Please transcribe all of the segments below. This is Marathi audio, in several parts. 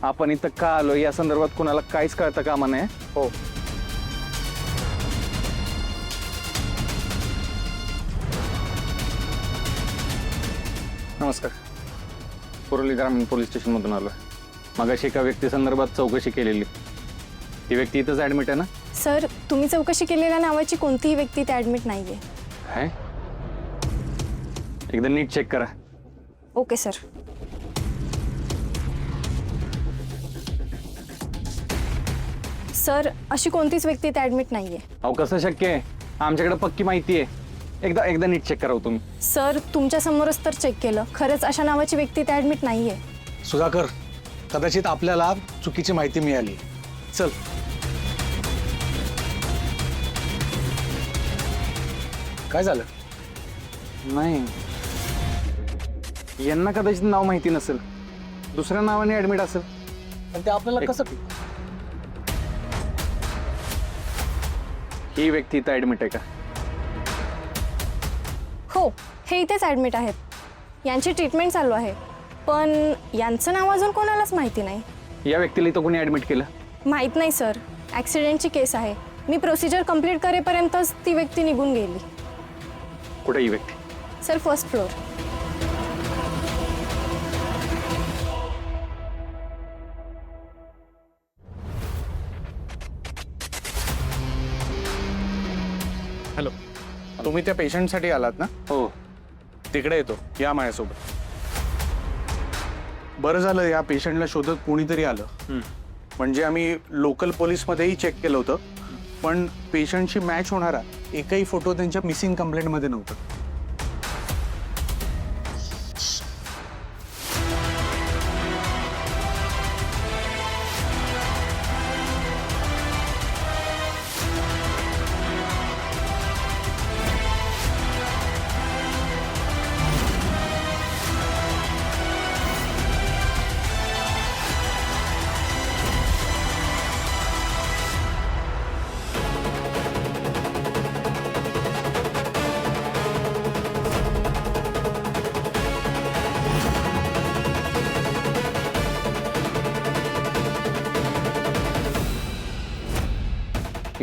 आपण इथं का आलो या संदर्भात कुणाला काहीच कळतं कामा नये. हो. नमस्कार. पुरोली ग्रामीण पोलीस स्टेशनमधून आलो आहे. मगाशी एका व्यक्ती संदर्भात चौकशी केलेली. ती व्यक्ती इथंच ॲडमिट आहे ना? सर, तुम्ही चौकशी केलेल्या नावाची कोणतीही व्यक्ती इथे ॲडमिट नाहीये. आहे? एकदा नीट चेक करा. Okay sir. सर, अशी कोणतीच व्यक्ती इथे ॲडमिट नाहीये. अहो कसं शक्य आहे? आमच्याकडे पक्की माहिती आहे. एकदा नीट चेक करा तुम्ही. सर, तुमच्या समोरच तर चेक केलं. खरंच अशा नावाची व्यक्ती इथे ॲडमिट नाहीये. सुधाकर, कदाचित आपल्याला चुकीची माहिती मिळाली. चल. काय झालं? नाही, यांना कदाचित नाव माहिती नसेल, दुसऱ्या नावाने ॲडमिट असेल. पण ते आपल्याला कसं? ही व्यक्ती इथं ॲडमिट आहे का? हो, हे इथेच ॲडमिट आहेत. यांची ट्रीटमेंट चालू आहे, पण यांचं नाव अजून कोणालाच माहिती नाही. या व्यक्तीला इथं कोणी ॲडमिट केलं? माहीत नाही सर. ॲक्सिडेंटची केस आहे. मी प्रोसिजर कंप्लीट करेपर्यंतच ती व्यक्ती निघून गेली. कुठे ही व्यक्ती? Sir, first floor. हॅलो, तुम्ही त्या पेशंटसाठी आलात ना? हो. तिकडे येतो, या माझ्यासोबत. बरं झालं या पेशंटला शोधत कोणीतरी आलं. म्हणजे आम्ही लोकल पोलीसमध्येही चेक केलं होतं, पण पेशंटशी मॅच होणारा एकही फोटो त्यांच्या मिसिंग कंप्लेंटमध्ये नव्हता.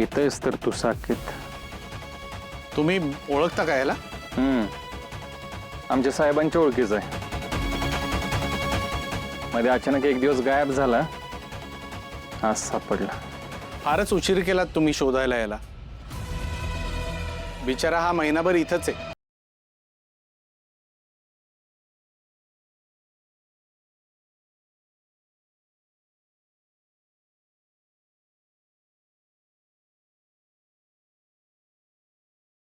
इथंच तर तू साकीत. तुम्ही ओळखता का याला? आमच्या साहेबांच्या ओळखीचं आहे. मध्ये अचानक एक दिवस गायब झाला, आज सापडला. फारच उशीर केलात तुम्ही शोधायला याला. बिचारा हा महिनाभर इथंच आहे.